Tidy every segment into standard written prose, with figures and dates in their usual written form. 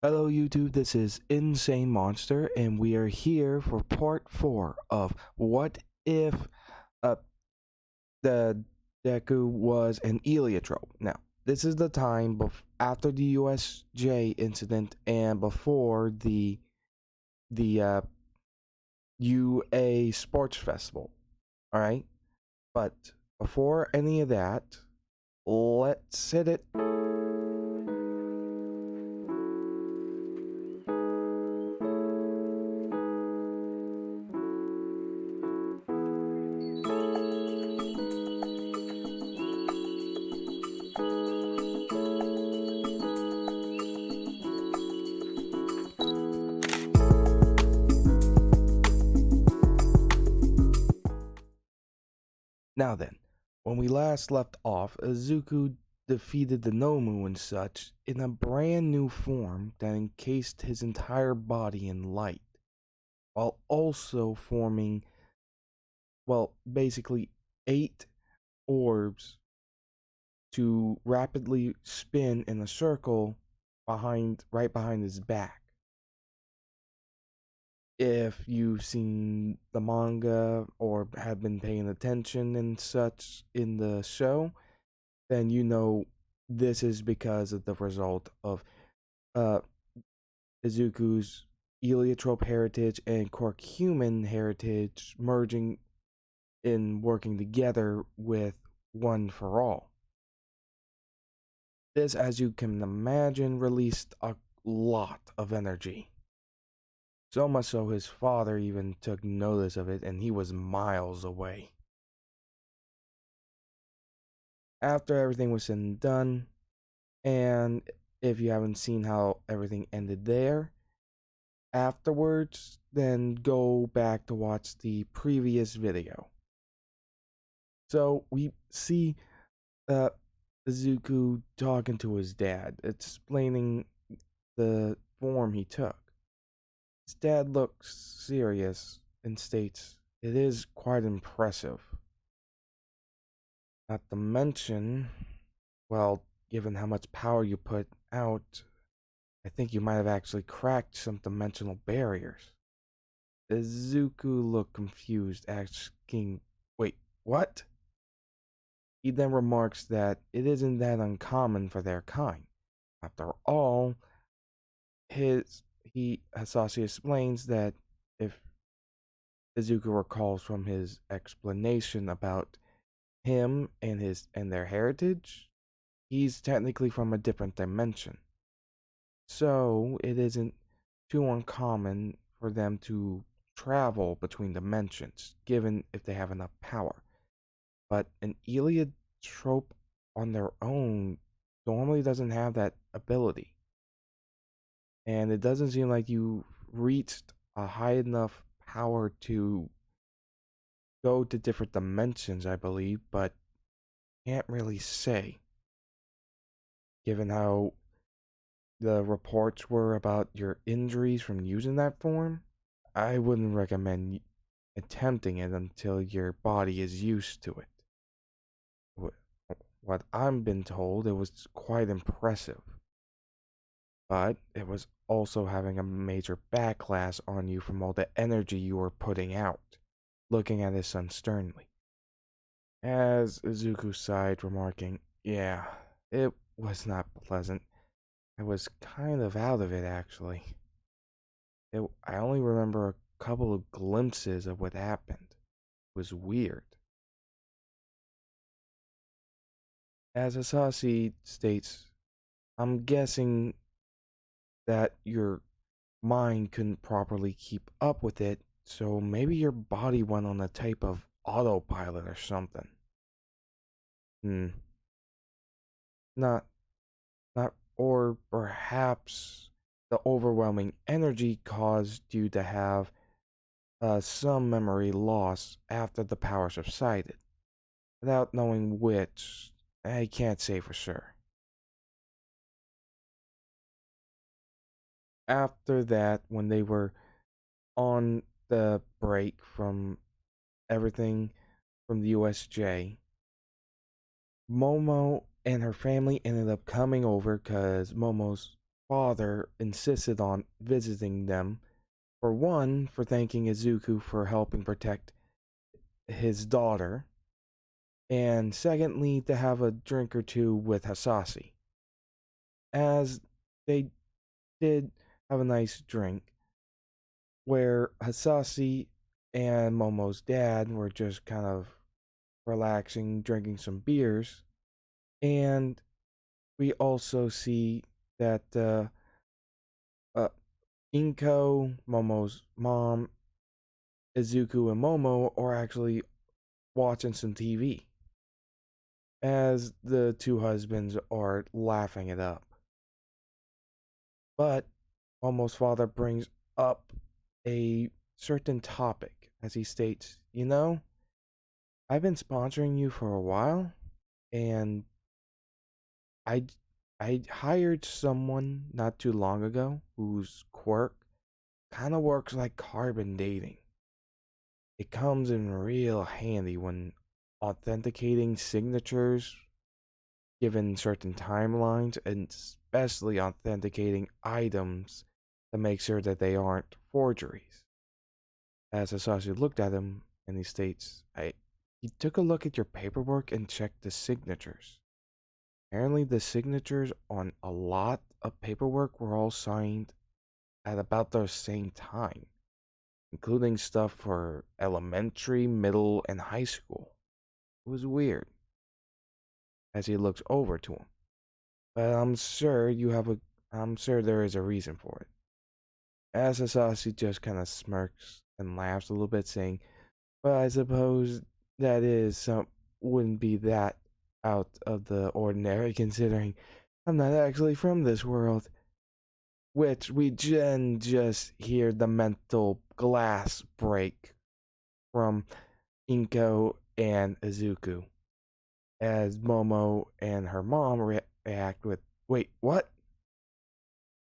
Hello YouTube, this is Insane Monster, and we are here for part 4 of What If uh, the deku was an Heliotrope. Now, this is the time after the USJ incident and before the UA Sports Festival, alright? But before any of that, let's hit it. Now then, when we last left off, Izuku defeated the Nomu and such in a brand new form that encased his entire body in light, while also forming, well, basically 8 orbs to rapidly spin in a circle right behind his back. If you've seen the manga or have been paying attention and such in the show, then you know this is because of the result of uh, Izuku's Heliotrope heritage and Quark human heritage merging and working together with One for All. This, as you can imagine, released a lot of energy. So much so his father even took notice of it and he was miles away. After everything was said and done, and if you haven't seen how everything ended there, afterwards, then go back to watch the previous video. So we see uh, Izuku talking to his dad, explaining the form he took. His dad looks serious and states, "It is quite impressive. Not to mention, well, given how much power you put out, I think you might have actually cracked some dimensional barriers." Izuku looked confused, asking, "Wait, what?" He then remarks that it isn't that uncommon for their kind. After all, Hasashi explains that if Izuku recalls from his explanation about him and their heritage, he's technically from a different dimension. So it isn't too uncommon for them to travel between dimensions, given if they have enough power. But an Eliatrope on their own normally doesn't have that ability. And it doesn't seem like you reached a high enough power to go to different dimensions, I believe, but can't really say. Given how the reports were about your injuries from using that form, I wouldn't recommend attempting it until your body is used to it. What I've been told, it was quite impressive. But it was also having a major backlash on you from all the energy you were putting out, looking at his son sternly. As Izuku sighed, remarking, "Yeah, it was not pleasant. I was kind of out of it, actually. I only remember a couple of glimpses of what happened. It was weird." As Asashi states, "I'm guessing that your mind couldn't properly keep up with it, so maybe your body went on a type of autopilot or something." Hmm. Not, or perhaps the overwhelming energy caused you to have some memory loss after the power subsided. Without knowing which, I can't say for sure. After that, when they were on the break from everything from the USJ, Momo and her family ended up coming over because Momo's father insisted on visiting them, for one, for thanking Izuku for helping protect his daughter, and secondly, to have a drink or two with Hasashi. As they did have a nice drink, where Hasashi and Momo's dad were just kind of relaxing, drinking some beers, and we also see that uh, Inko, Momo's mom, Izuku, and Momo are actually watching some TV as the two husbands are laughing it up. But Momo's father brings up a certain topic as he states, I've been sponsoring you for a while, and I I hired someone not too long ago whose quirk kind of works like carbon dating. It comes in real handy when authenticating signatures given certain timelines, and especially authenticating items to make sure that they aren't forgeries. As Hasashi looked at him and he states, he took a look at your paperwork and checked the signatures. Apparently, the signatures on a lot of paperwork were all signed at about the same time, including stuff for elementary, middle, and high school. It was weird as he looks over to him. But I'm sure there is a reason for it. As Hasashi just kind of smirks and laughs a little bit, saying, well, I suppose that is wouldn't be that out of the ordinary considering I'm not actually from this world. Which we just hear the mental glass break from Inko and Izuku as Momo and her mom react with, wait, what?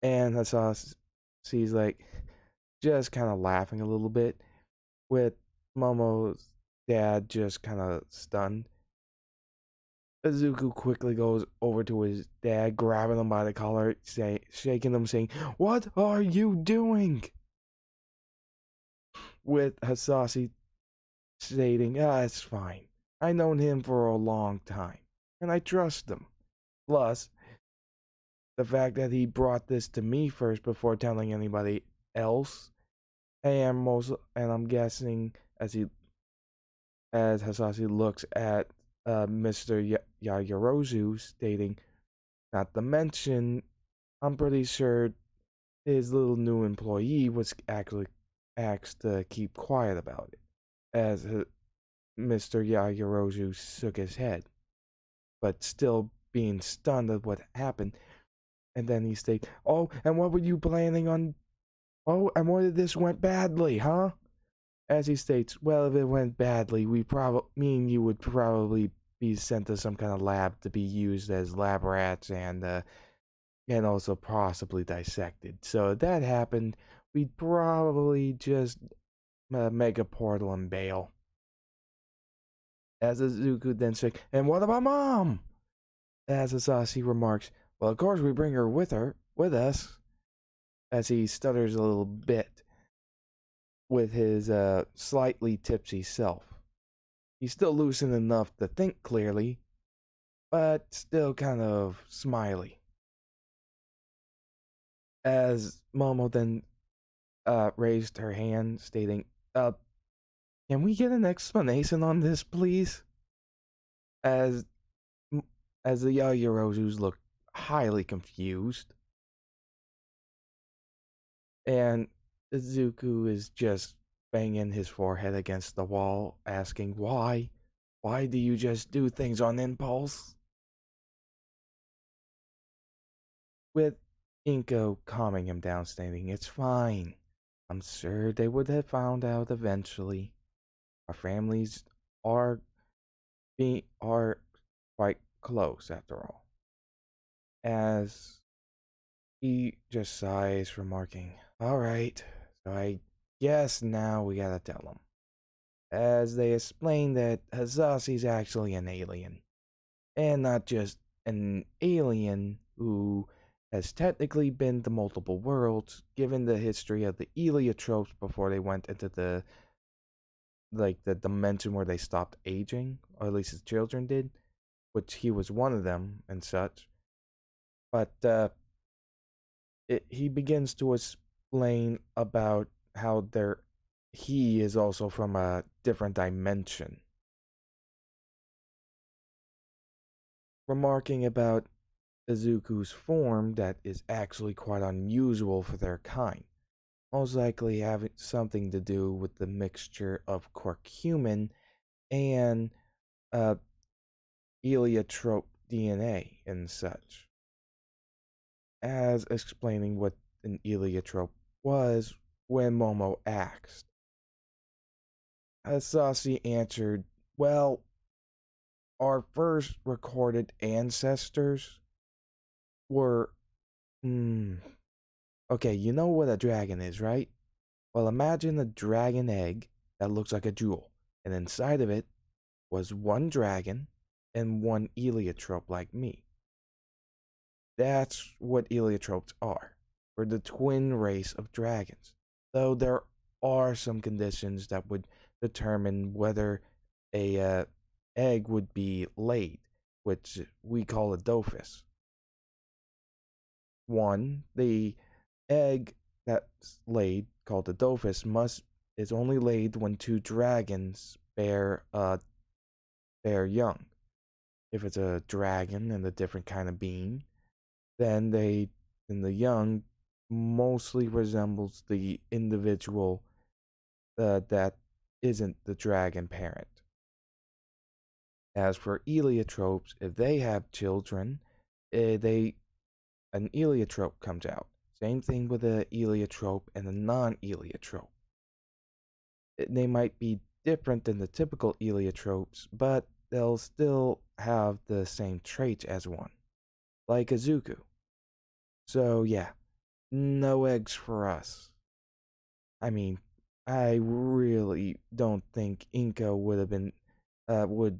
And Hasashi's like, just kind of laughing a little bit, with Momo's dad just kind of stunned. Izuku quickly goes over to his dad, grabbing him by the collar, shaking him, saying, what are you doing? With Hasashi stating, it's fine. I've known him for a long time, and I trust him. Plus, the fact that he brought this to me first before telling anybody else, and I'm guessing as Hasashi looks at Mr. Yaoyorozus, stating, not to mention, I'm pretty sure his little new employee was actually asked to keep quiet about it, as Mr. Yaoyorozu shook his head, but still being stunned at what happened. And then he stated, oh, and what were you planning on? Oh, and what if this went badly, huh? As he states, well, if it went badly, me and you would probably be sent to some kind of lab to be used as lab rats and also possibly dissected. So if that happened, we'd probably just make a portal and bail. As Izuku then said, and what about Mom? As Hasashi remarks, well, of course we bring her with us, as he stutters a little bit with his slightly tipsy self. He's still lucid enough to think clearly, but still kind of smiley. As Momo then raised her hand, stating, can we get an explanation on this, please? As as the Yaoyorozus look highly confused, and Izuku is just banging his forehead against the wall, asking why? Why do you just do things on impulse? With Inko calming him down, stating, it's fine. I'm sure they would have found out eventually. Our families are are quite close after all. As he just sighs, remarking, alright, so I guess now we gotta tell them. As they explain that Hasashi's actually an alien. And not just an alien who has technically been to multiple worlds, given the history of the Eliotropes before they went into the dimension where they stopped aging, or at least his children did, which he was one of them and such. But he begins to explain about how he is also from a different dimension, remarking about Izuku's form that is actually quite unusual for their kind, most likely having something to do with the mixture of Quark-human and uh, Heliotrope DNA and such, as explaining what an Heliotrope was when Momo asked. Asashi answered, well, our first recorded ancestors were. Okay, you know what a dragon is, right? Well, imagine a dragon egg that looks like a jewel, and inside of it was one dragon and one heliotrope like me. That's what heliotropes are. We're the twin race of dragons. Though there are some conditions that would determine whether a egg would be laid, which we call a dophus. One, the egg that's laid, called a dophus, is only laid when two dragons bear young. If it's a dragon and a different kind of being, then the young mostly resembles the individual that isn't the dragon parent. As for heliotropes, if they have children, they an heliotrope comes out. Same thing with a heliotrope and a non-heliotrope. They might be different than the typical heliotropes, but they'll still have the same traits as one, like Izuku. So yeah, no eggs for us. I mean, I really don't think Inko would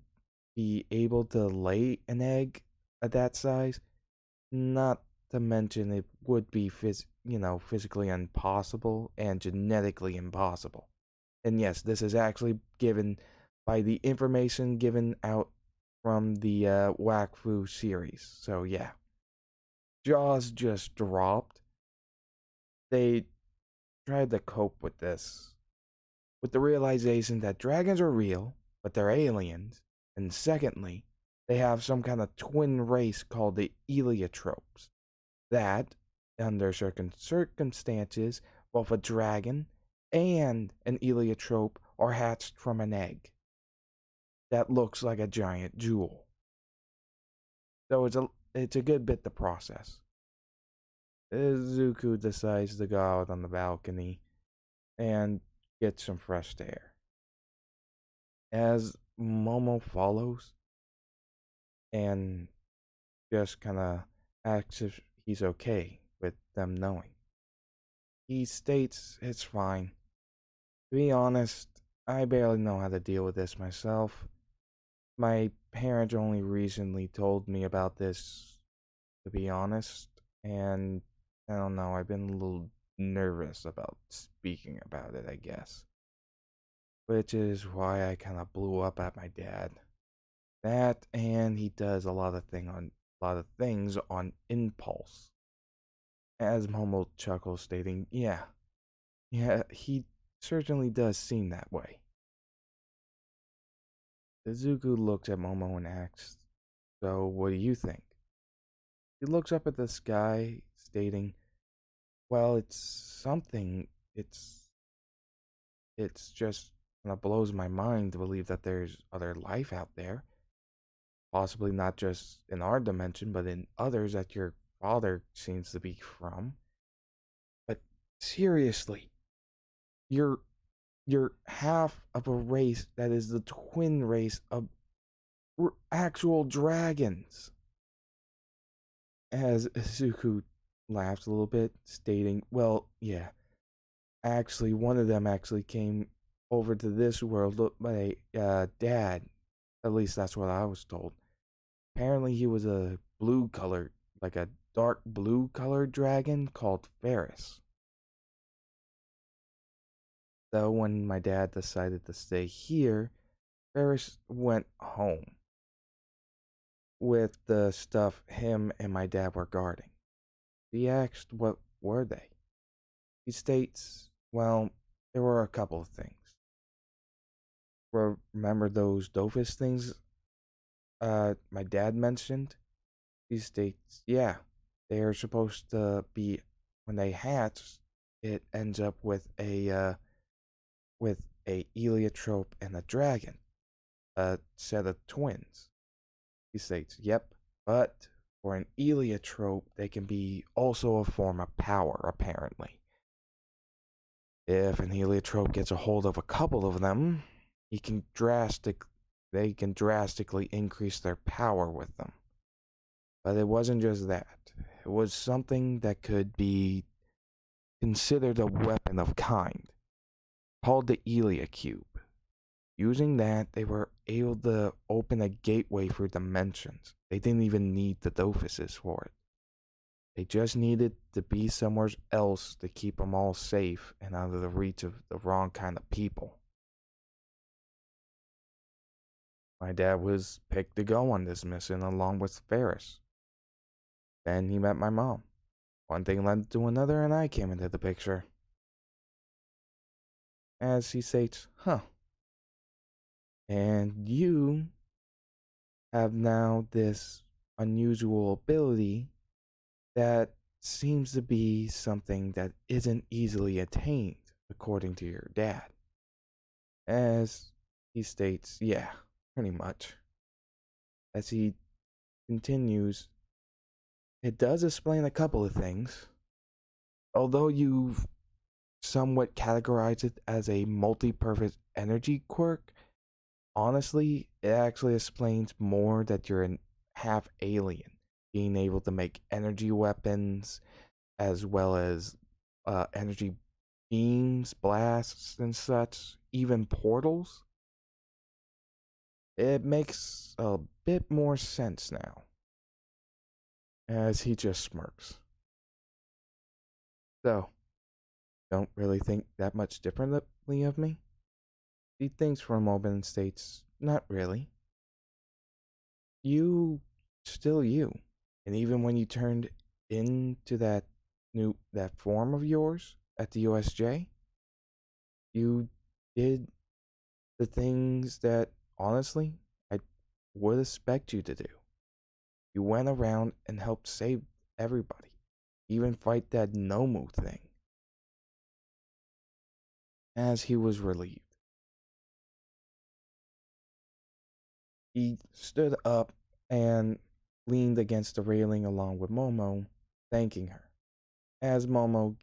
be able to lay an egg at that size. Not to mention it would be physically impossible and genetically impossible. And yes, this is actually given by the information given out from the Wakfu series. So yeah, jaws just dropped. They tried to cope with this with the realization that dragons are real, but they're aliens, and secondly, they have some kind of twin race called the Eliotropes that, under certain circumstances, both a dragon and an Heliotrope are hatched from an egg that looks like a giant jewel. So it's a good bit to process. Izuku decides to go out on the balcony and get some fresh air. As Momo follows and just kind of asks if he's okay with them knowing. He states it's fine. To be honest, I barely know how to deal with this myself. My parents only recently told me about this, to be honest, and I don't know, I've been a little nervous about speaking about it, I guess. Which is why I kind of blew up at my dad. That and he does a lot of things on impulse. As Momo chuckles, stating, yeah, he certainly does seem that way. Izuku looks at Momo and asks, so what do you think? He looks up at the sky, stating, well, it's something. It's just kind of blows my mind to believe that there's other life out there. Possibly not just in our dimension, but in others that your father seems to be from. But seriously, you're you're half of a race that is the twin race of actual dragons. As Izuku laughs a little bit, stating, well, yeah, actually, one of them actually came over to this world with my dad. At least that's what I was told. Apparently, he was a blue color, like a dark blue colored dragon called Ferris. So when my dad decided to stay here, Ferris went home with the stuff him and my dad were guarding. He asked what were they. He states, well, there were a couple of things. Remember those Dofus things my dad mentioned? He states, yeah, they are supposed to be, when they hatch, it ends up with a Heliotrope and a dragon, a set of twins. He states, yep, but for an Eliatrope, they can be also a form of power, apparently. If an Heliotrope gets a hold of a couple of them, they can drastically increase their power with them. But it wasn't just that. It was something that could be considered a weapon of kind, called the Elia Cube. Using that, they were able to open a gateway for dimensions. They didn't even need the Dophuses for it. They just needed to be somewhere else to keep them all safe and out of the reach of the wrong kind of people. My dad was picked to go on this mission along with Ferris. Then he met my mom. One thing led to another, and I came into the picture. As he states, huh. And you have now this unusual ability that seems to be something that isn't easily attained, according to your dad. As he states, yeah, pretty much. As he continues, it does explain a couple of things. Although you've somewhat categorized it as a multi-purpose energy quirk, honestly, it actually explains more that you're an half alien, being able to make energy weapons as well as energy beams, blasts, and such, even portals. It makes a bit more sense now, as he just smirks. So, don't really think that much differently of me? He thinks for a moment and states, not really. You still you. And even when you turned into that form of yours at the USJ, you did the things that honestly I would expect you to do. You went around and helped save everybody, even fight that Nomu thing. As he was relieved, he stood up and leaned against the railing along with Momo, thanking her. As Momo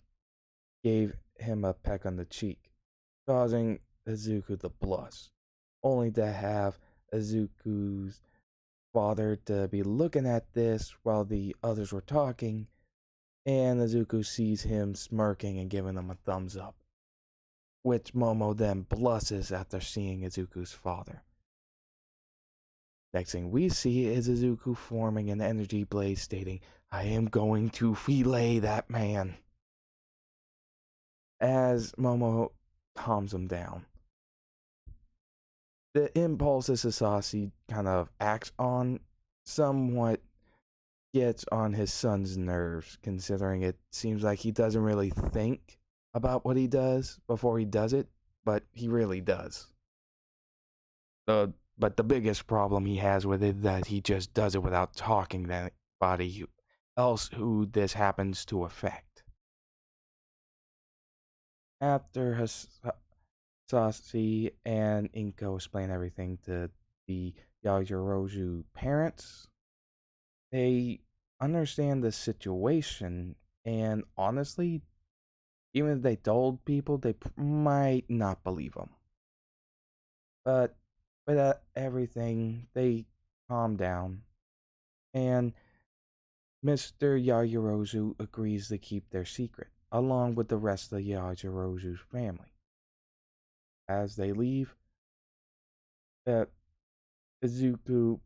gave him a peck on the cheek, causing Izuku to blush, only to have Izuku's father to be looking at this while the others were talking, and Izuku sees him smirking and giving him a thumbs up, which Momo then blushes after seeing Izuku's father. Next thing we see is Izuku forming an energy blaze stating, I am going to fillet that man. As Momo calms him down. The impulses Sasasi kind of acts on somewhat gets on his son's nerves, considering it seems like he doesn't really think about what he does before he does it, but he really does. But the biggest problem he has with it is that he just does it without talking to anybody else who this happens to affect. After Sasi and Inko explain everything to the Yaoyorozus parents, they understand the situation, and honestly, even if they told people, they might not believe them. But with everything, they calm down, and Mr. Yaoyorozu agrees to keep their secret, along with the rest of the Yaoyorozu's family. As they leave, Izuku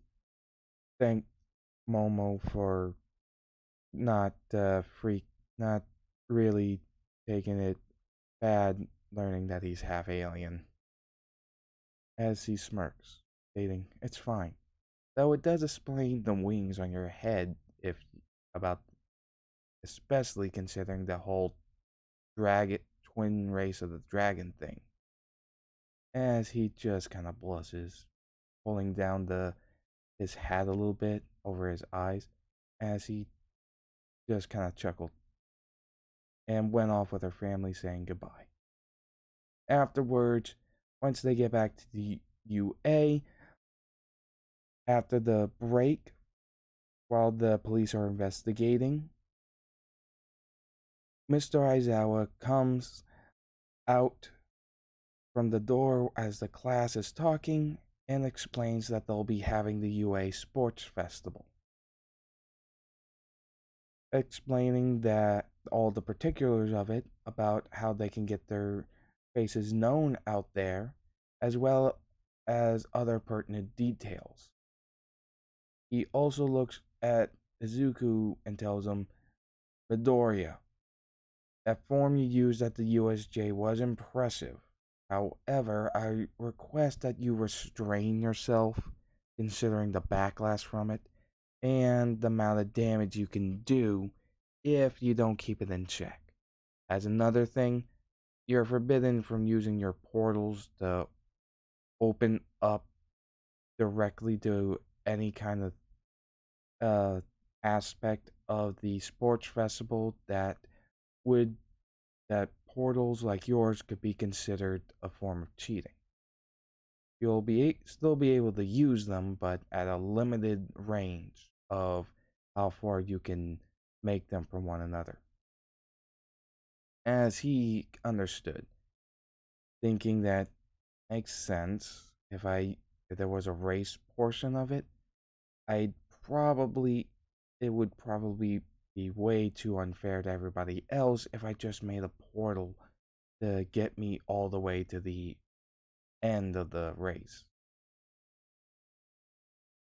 thanks Momo for not not really taking it bad, learning that he's half alien, as he smirks, stating, "It's fine. Though it does explain the wings on your head, if about, especially considering the whole dragon twin race of the dragon thing." As he just kind of blushes, pulling down the his hat a little bit over his eyes, as he just kind of chuckled and went off with her family saying goodbye. Afterwards, once they get back to the UA, after the break, while the police are investigating, Mr. Aizawa comes out from the door as the class is talking and explains that they'll be having the UA Sports Festival, explaining that all the particulars of it, about how they can get their faces known out there, as well as other pertinent details. He also looks at Izuku and tells him, "Midoriya, that form you used at the USJ was impressive. However, I request that you restrain yourself, considering the backlash from it and the amount of damage you can do if you don't keep it in check. As another thing, you're forbidden from using your portals to open up directly to any kind of uh, aspect of the sports festival would that portals like yours could be considered a form of cheating. You'll still be able to use them, but at a limited range of how far you can make them from one another." As he understood, thinking that makes sense. If there was a race portion of it, I'd probably it would probably be way too unfair to everybody else if I just made a portal to get me all the way to the end of the race.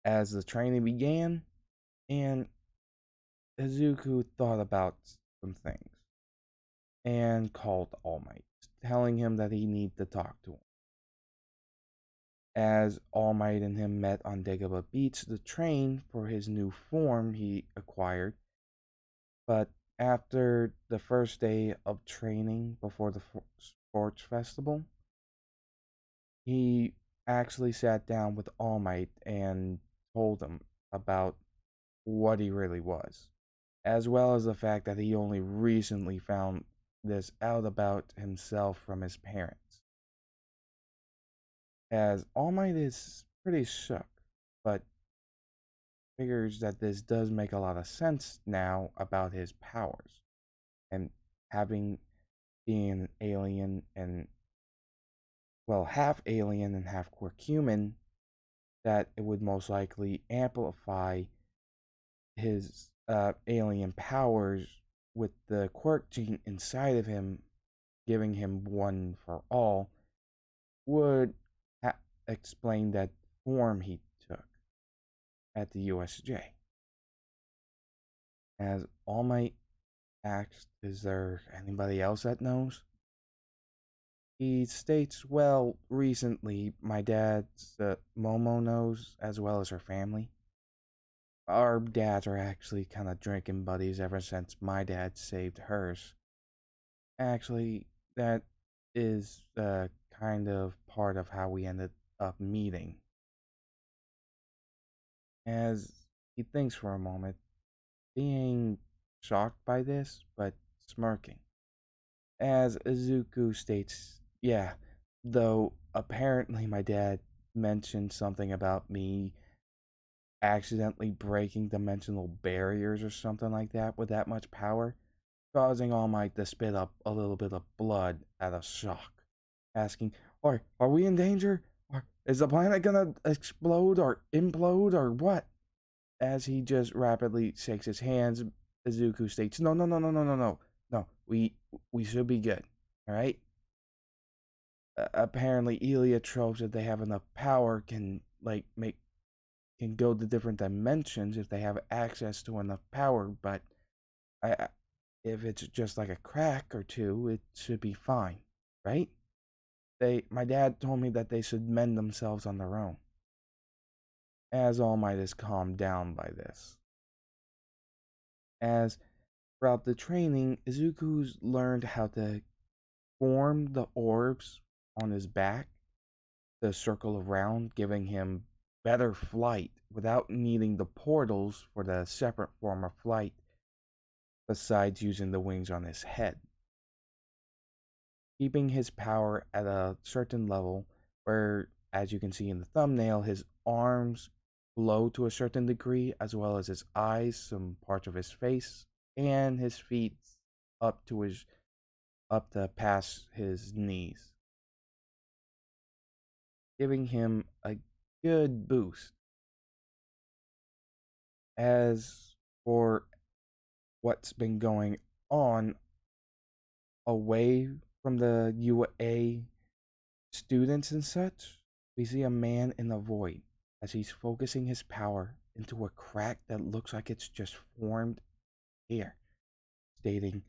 As the training began, and Izuku thought about some things and called All Might, telling him that he needed to talk to him. As All Might and him met on Dagobah Beach to train for his new form he acquired, but after the first day of training before the sports festival, he actually sat down with All Might and told him about what he really was, as well as the fact that he only recently found this out about himself from his parents. As All Might is pretty shook, but figures that this does make a lot of sense now about his powers, and having being an alien and, well, half alien and half quirk human, that it would most likely amplify his alien powers with the quirk gene inside of him, giving him one for all, would explain that form he took at the USJ. As All Might asked, "Is there anybody else that knows?" He states, "Well, recently my dad's Momo knows, as well as her family. Our dads are actually kind of drinking buddies ever since my dad saved hers. Actually, that is kind of part of how we ended up meeting." As he thinks for a moment, being shocked by this, but smirking. As Izuku states, "Yeah, though apparently my dad mentioned something about me accidentally breaking dimensional barriers or something like that with that much power, causing All Might to spit up a little bit of blood out of shock, asking, are we in danger? Or is the planet gonna explode or implode or what?" As he just rapidly shakes his hands, Izuku states, "No, no, no, no, no, no, no, no. We should be good. All right." Apparently, eliatropes, if they have enough power, can go to different dimensions if they have access to enough power. But I if it's just like a crack or two, it should be fine, right? My dad told me that they should mend themselves on their own. As All Might is calmed down by this. As throughout the training, Izuku's learned how to form the orbs on his back to circle around, giving him better flight without needing the portals for the separate form of flight, besides using the wings on his head. Keeping his power at a certain level where, as you can see in the thumbnail, his arms glow to a certain degree, as well as his eyes, some parts of his face, and his feet up to past his knees, giving him a good boost. As for what's been going on away from the UA students and such, we see a man in the void as he's focusing his power into a crack that looks like it's just formed here, stating,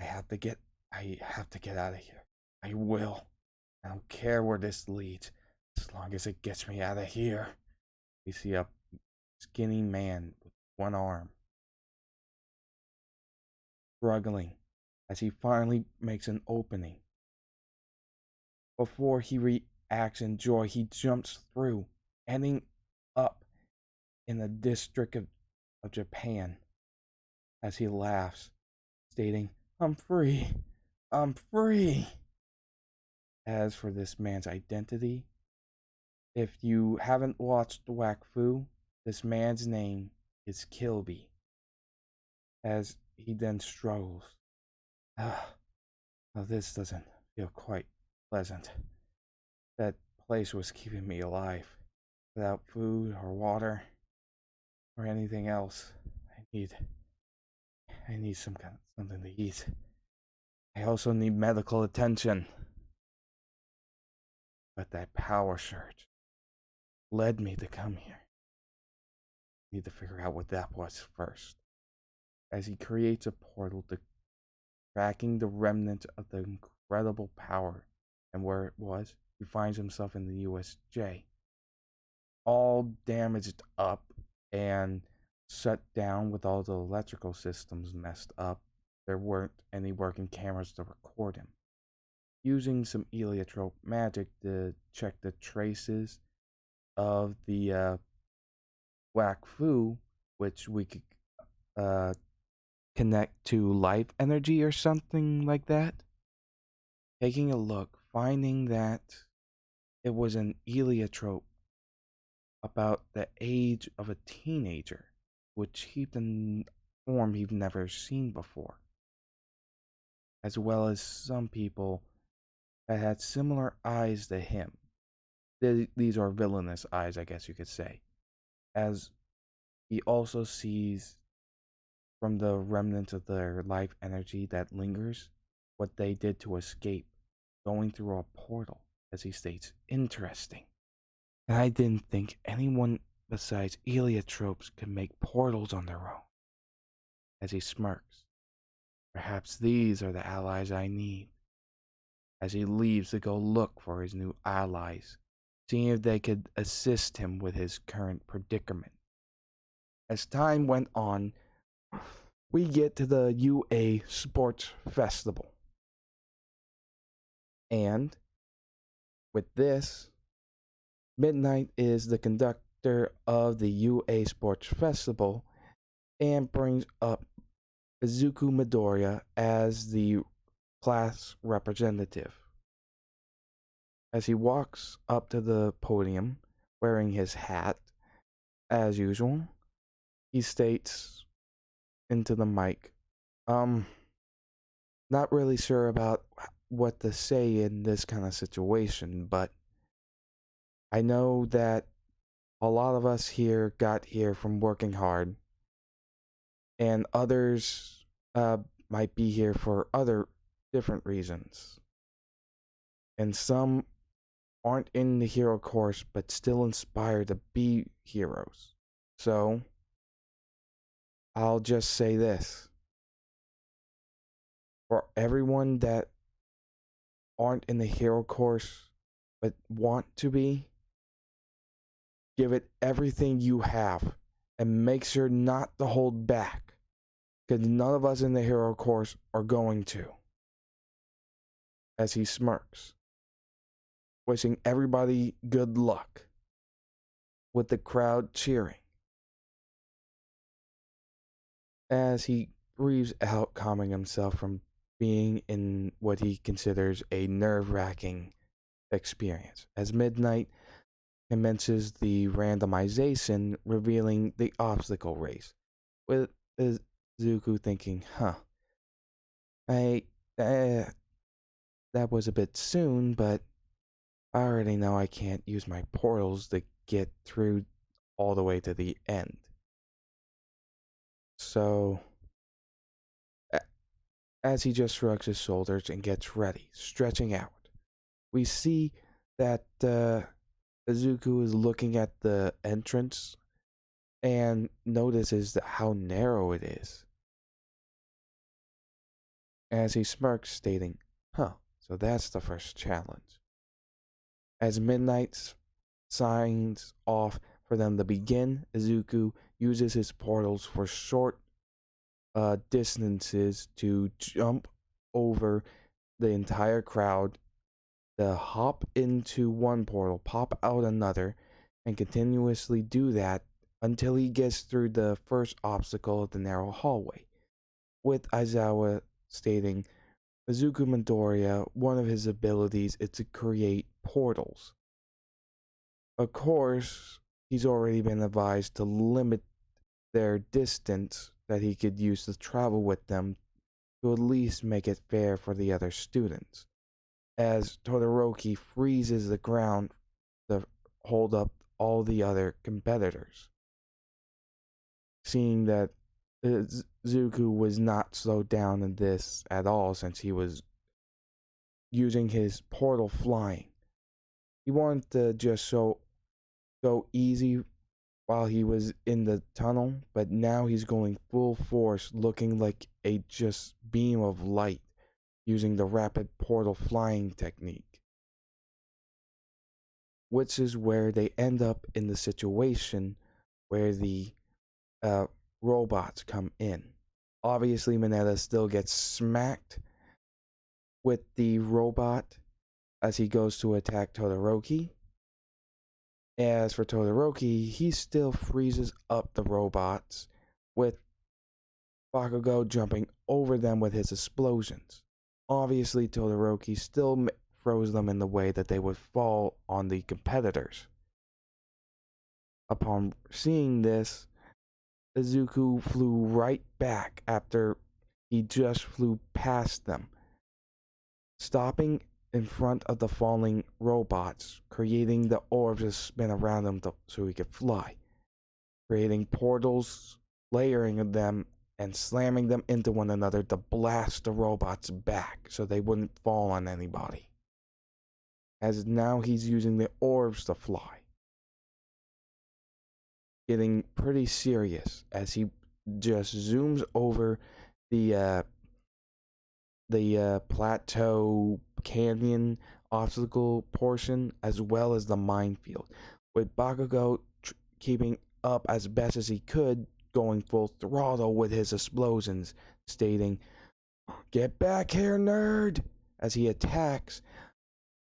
I have to get out of here. I will. I don't care where this leads, as long as it gets me out of here. We see a skinny man with one arm struggling as he finally makes an opening. Before he reacts in joy, he jumps through, ending up in the district of Japan as he laughs, stating, I'm free, I'm free. As for this man's identity, if you haven't watched Wakfu, this man's name is Kilby. As he then struggles, ah, now this doesn't feel quite pleasant. That place was keeping me alive. Without food or water or anything else, I need something to eat. I also need medical attention. But that power surge led me to come here. I need to figure out what that was first. As he creates a portal to tracking the remnant of the incredible power, and where it was, he finds himself in the USJ, all damaged up and shut down with all the electrical systems messed up. There weren't any working cameras to record him. Using some Heliotrope magic to check the traces of the Wakfu, which we could uh, connect to life energy or something like that. Taking a look, finding that it was an Heliotrope about the age of a teenager, which heaped in form he'd never seen before, as well as some people that had similar eyes to him. These are villainous eyes, I guess you could say, as he also sees from the remnants of their life energy that lingers what they did to escape, going through a portal, as he states, interesting. And I didn't think anyone besides eliotropes could make portals on their own. As he smirks, perhaps these are the allies I need. As he leaves to go look for his new allies, seeing if they could assist him with his current predicament. As time went on, we get to the UA Sports Festival. And with this, Midnight is the conductor of the UA Sports Festival and brings up Izuku Midoriya as the class representative. As he walks up to the podium wearing his hat, as usual, he states into the mic, not really sure about what to say in this kind of situation, but I know that a lot of us here got here from working hard, and others might be here for other different reasons. And some aren't in the hero course but still inspired to be heroes. So, I'll just say this. for everyone that aren't in the hero course but want to be, give it everything you have and make sure not to hold back, because none of us in the hero course are going to. As he smirks, wishing everybody good luck, with the crowd cheering. As he breathes out, calming himself from being in what he considers a nerve-wracking experience. As midnight commences the randomization, revealing the obstacle race, with Izuku thinking, I, that was a bit soon, but I already know I can't use my portals to get through all the way to the end. So, as he just shrugs his shoulders and gets ready, stretching out, we see that Izuku is looking at the entrance and notices how narrow it is. As he smirks, stating, so that's the first challenge. As midnight signs off for them to begin, Izuku uses his portals for short distances to jump over the entire crowd, to hop into one portal, pop out another, and continuously do that until he gets through the first obstacle of the narrow hallway. With Aizawa stating, Izuku Midoriya, one of his abilities is to create portals. Of course, he's already been advised to limit their distance that he could use to travel with them, to at least make it fair for the other students. As Todoroki freezes the ground to hold up all the other competitors. Seeing that Izuku was not slowed down in this at all, since he was using his portal flying. He wanted to just go easy while he was in the tunnel, but now he's going full force, looking like a just beam of light, using the rapid portal flying technique. Which is where they end up in the situation where the robots come in. Obviously, Mineta still gets smacked with the robot as he goes to attack Todoroki. As for Todoroki, he still freezes up the robots, with Bakugo jumping over them with his explosions. Obviously, Todoroki still froze them in the way that they would fall on the competitors. Upon seeing this, Izuku flew right back after he just flew past them, stopping in front of the falling robots, creating the orbs to spin around them so he could fly, creating portals, layering them, and slamming them into one another to blast the robots back so they wouldn't fall on anybody. As now he's using the orbs to fly. Getting pretty serious as he just zooms over the plateau canyon obstacle portion, as well as the minefield, with Bakugo keeping up as best as he could, going full throttle with his explosions, stating, "Get back here, nerd!" as he attacks,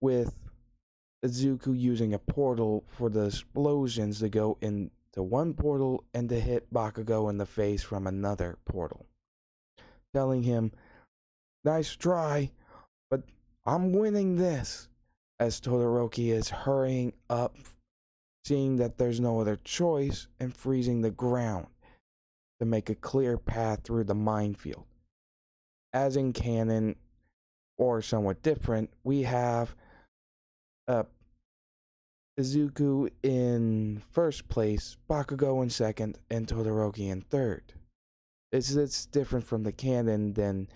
with Izuku using a portal for the explosions to go into one portal and to hit Bakugo in the face from another portal, telling him, "Nice try, but I'm winning this," as Todoroki is hurrying up, seeing that there's no other choice, and freezing the ground to make a clear path through the minefield. As in canon, or somewhat different, we have Izuku in first place, Bakugo in second, and Todoroki in third. It's different from the canon than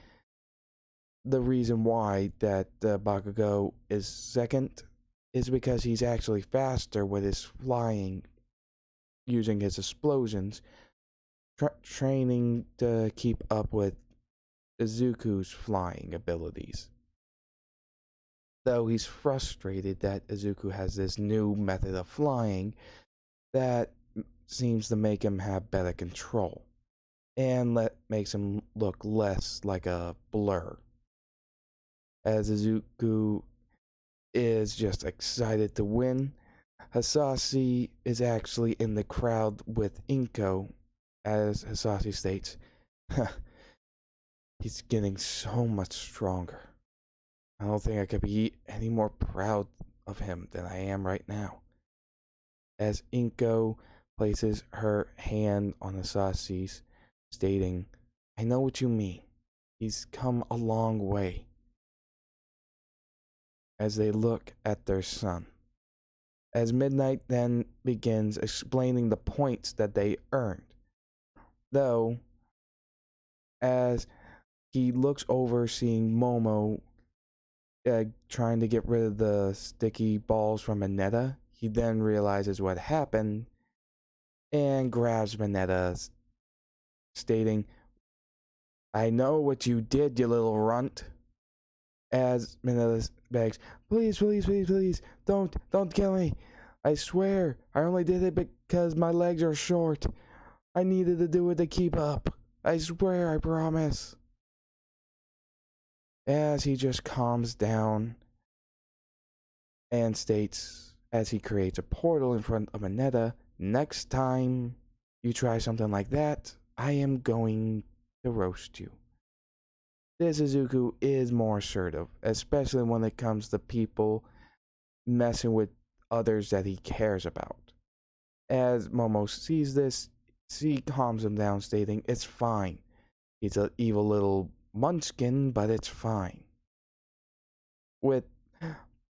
the reason why that Bakugo is second is because he's actually faster with his flying, using his explosions, training to keep up with Izuku's flying abilities. Though he's frustrated that Izuku has this new method of flying that seems to make him have better control and makes him look less like a blur. As Izuku is just excited to win, Hasashi is actually in the crowd with Inko, as Hasashi states, he's getting so much stronger. I don't think I could be any more proud of him than I am right now. As Inko places her hand on Hasashi's, stating, I know what you mean. He's come a long way. As they look at their son. As Midnight then begins explaining the points that they earned. Though, as he looks over seeing Momo trying to get rid of the sticky balls from Mineta, he then realizes what happened and grabs Mineta, stating, I know what you did, you little runt. As Mineta begs, please, please, please, please, don't kill me. I swear, I only did it because my legs are short. I needed to do it to keep up. I swear, I promise. As he just calms down and states, as he creates a portal in front of Mineta, next time you try something like that, I am going to roast you. This Izuku is more assertive, especially when it comes to people messing with others that he cares about. As Momo sees this, she calms him down, stating, it's fine. He's an evil little munchkin, but it's fine. With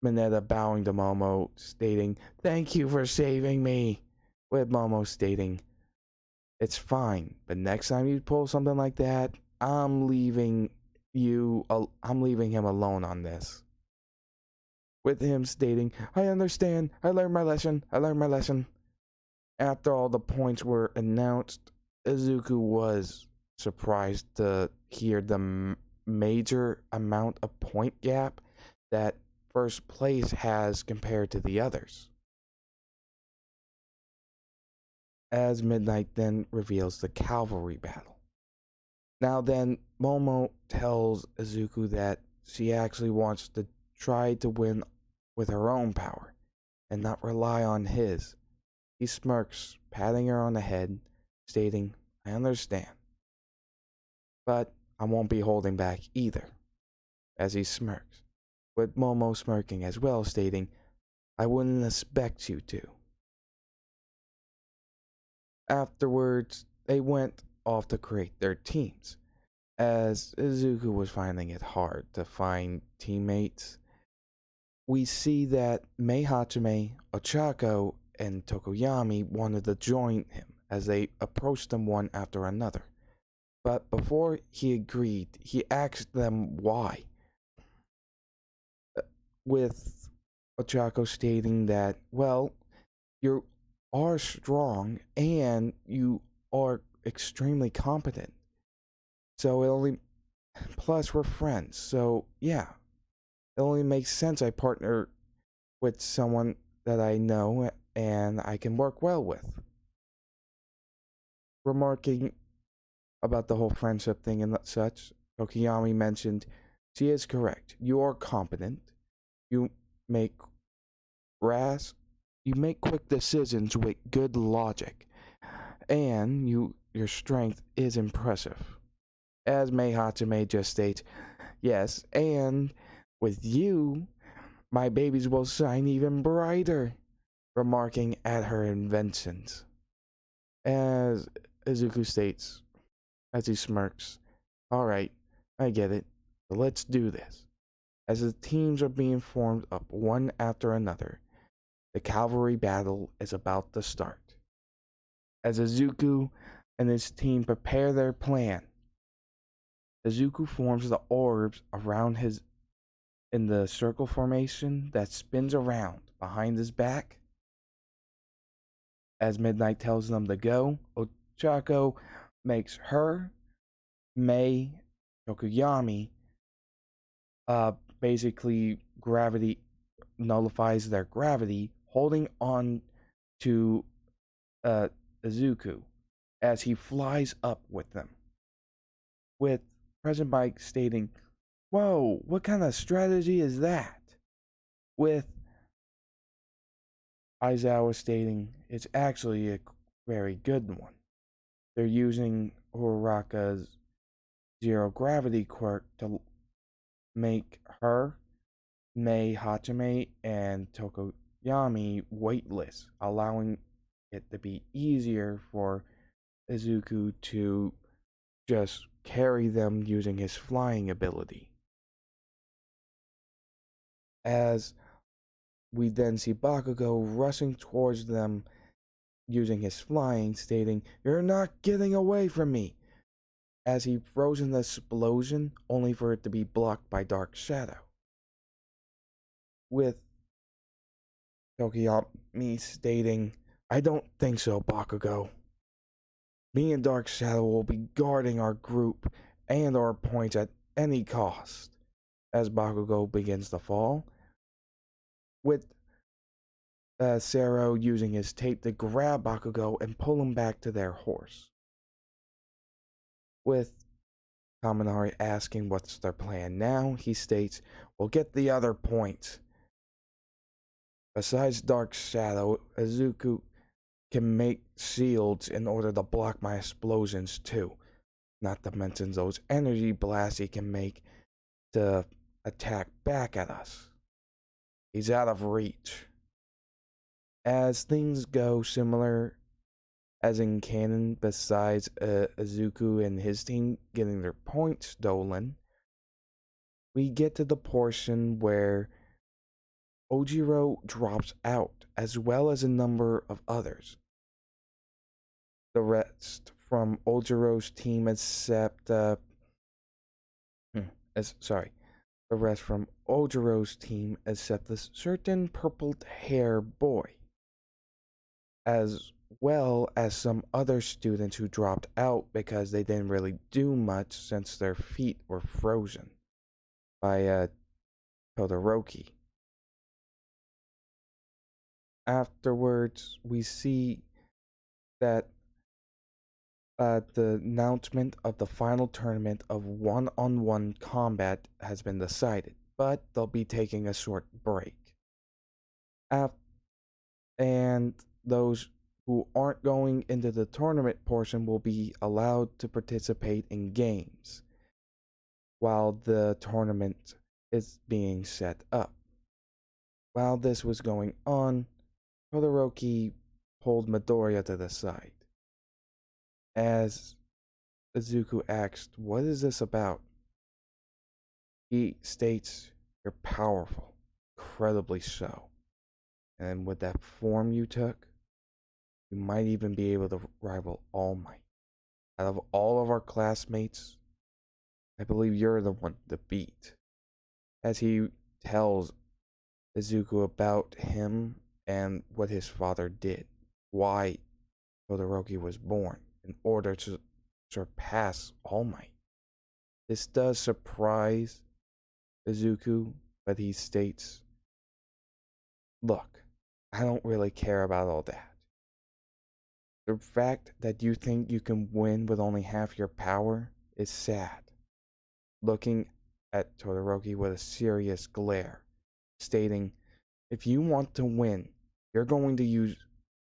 Mineta bowing to Momo, stating, thank you for saving me. With Momo stating, it's fine, but next time you pull something like that, I'm leaving him alone on this. With him stating, I understand, I learned my lesson. After all the points were announced, Izuku was surprised to hear the major amount of point gap that first place has compared to the others. As Midnight then reveals the Cavalry battle. Now then, Momo tells Izuku that she actually wants to try to win with her own power and not rely on his. He smirks, patting her on the head, stating, I understand. But I won't be holding back either, as he smirks, with Momo smirking as well, stating, I wouldn't expect you to. Afterwards, they went off to create their teams, as Izuku was finding it hard to find teammates. We see that Mei Hachime, Ochako, and Tokoyami wanted to join him as they approached them one after another. But before he agreed, he asked them why, with Ochako stating that, well, you are strong and you are extremely competent. So it only, plus we're friends. So yeah, it only makes sense I partner with someone that I know and I can work well with. Remarking about the whole friendship thing and such, Tokiyami mentioned, she is correct. You are competent. You make you make quick decisions with good logic, and your strength is impressive. As Mei Hachime just states, yes, and with you, my babies will shine even brighter, remarking at her inventions. As Izuku states, as he smirks, alright, I get it, but let's do this. As the teams are being formed up one after another, the cavalry battle is about to start. As Izuku and his team prepare their plan, Izuku forms the orbs around his in the circle formation that spins around behind his back. As Midnight tells them to go, Ochako makes her, Mei, Tokuyami, uh, basically gravity nullifies their gravity, holding on to uh, Izuku as he flies up with them. With President Mike stating, "Whoa, what kind of strategy is that?" With Aizawa stating, "It's actually a very good one. They're using Uraraka's zero gravity quirk to make her, Mei Hachime, and Tokoyami weightless, allowing it to be easier for Izuku to just carry them using his flying ability." As we then see Bakugo rushing towards them using his flying, stating, "You're not getting away from me!" As he throws an explosion, only for it to be blocked by Dark Shadow. With Tokoyami stating, "I don't think so, Bakugo. Me and Dark Shadow will be guarding our group and our points at any cost." As Bakugo begins to fall, with Sero using his tape to grab Bakugo and pull him back to their horse. With Kaminari asking what's their plan now, he states, "We'll get the other points. Besides Dark Shadow, Izuku can make shields in order to block my explosions too. Not to mention those energy blasts he can make to attack back at us. He's out of reach." As things go similar as in canon, besides Izuku and his team getting their points stolen, we get to the portion where Ojiro drops out, as well as a number of others. The rest from Ojiro's team except the rest from Ojiro's team except this certain purpled hair boy, as well as some other students who dropped out because they didn't really do much since their feet were frozen by Todoroki. Afterwards, we see that the announcement of the final tournament of one-on-one combat has been decided, but they'll be taking a short break. And those who aren't going into the tournament portion will be allowed to participate in games while the tournament is being set up. While this was going on, Todoroki pulled Midoriya to the side. As Izuku asked, "What is this about?" He states, "You're powerful, incredibly so. And with that form you took, you might even be able to rival All Might. Out of all of our classmates, I believe you're the one to beat." As he tells Izuku about him and what his father did, why Todoroki was born, in order to surpass All Might. This does surprise Izuku, but he states, "Look, I don't really care about all that. The fact that you think you can win with only half your power is sad." Looking at Todoroki with a serious glare, stating, "If you want to win, you're going to use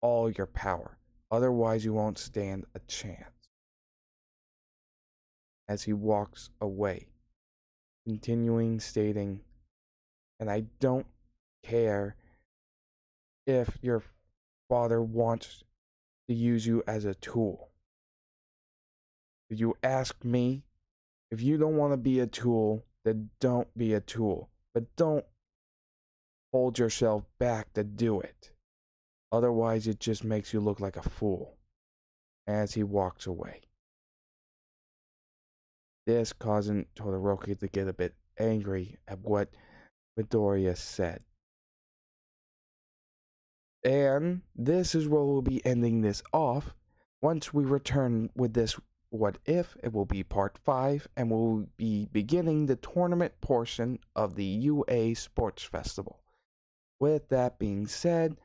all your power. Otherwise, you won't stand a chance." As he walks away, continuing stating, "And I don't care if your father wants to use you as a tool. If you ask me, if you don't want to be a tool, then don't be a tool. But don't hold yourself back to do it. Otherwise, it just makes you look like a fool." As he walks away. This causing Todoroki to get a bit angry at what Midoriya said. And this is where we'll be ending this off. Once we return with this What If. It will be part 5, and we'll be beginning the tournament portion of the UA Sports Festival. With that being said,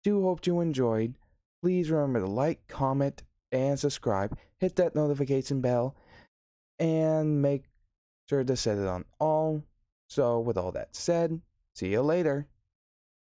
do hope you enjoyed. Please remember to like, comment, and subscribe. Hit that notification bell, and make sure to set it on all. So with all that said, see you later.